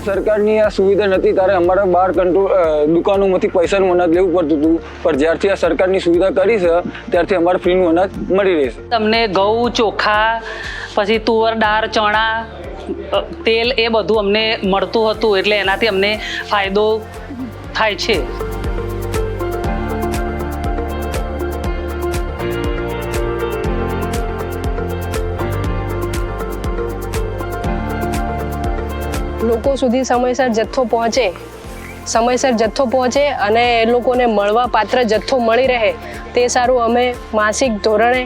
સરકારની આ સુવિધા નથી ત્યારે અમારે બહાર દુકાનોમાંથી પૈસાનું અનાજ લેવું પડતું હતું, પણ જ્યારથી આ સરકારની સુવિધા કરી છે ત્યારથી અમારે ફ્રીનું અનાજ મળી રહેશે. તમને ઘઉં, ચોખા, પછી તુવર દાળ, ચણા, તેલ એ બધું અમને મળતું હતું, એટલે એનાથી અમને ફાયદો થાય છે. લોકો સુધી સમયસર જથ્થો પહોંચે અને એ લોકોને મળવા પાત્ર જથ્થો મળી રહે તે સારું અમે માસિક ધોરણે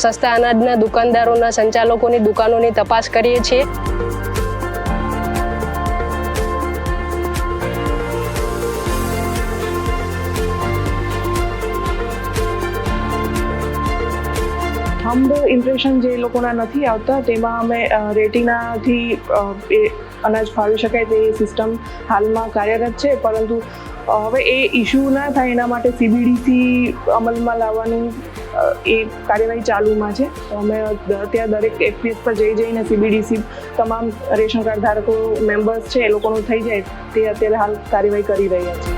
સસ્તા અનાજના દુકાનદારોના સંચાલકોની દુકાનોની તપાસ કરીએ છીએ. થંબ ઇમ્પ્રેશન જે લોકોના નથી આવતા તેમાં અમે રેટિનાથી એ અનાજ ફાળવી શકાય તે સિસ્ટમ હાલમાં કાર્યરત છે, પરંતુ હવે એ ઇશ્યુ ના થાય એના માટે CBDC અમલમાં લાવવાનું એ કાર્યવાહી ચાલુમાં છે. અમે ત્યાં દરેક FPS પર જઈને CBDC તમામ રેશન કાર્ડ ધારકો મેમ્બર્સ છે એ લોકોનું થઈ જાય તે અત્યારે હાલ કાર્યવાહી કરી રહ્યા છે.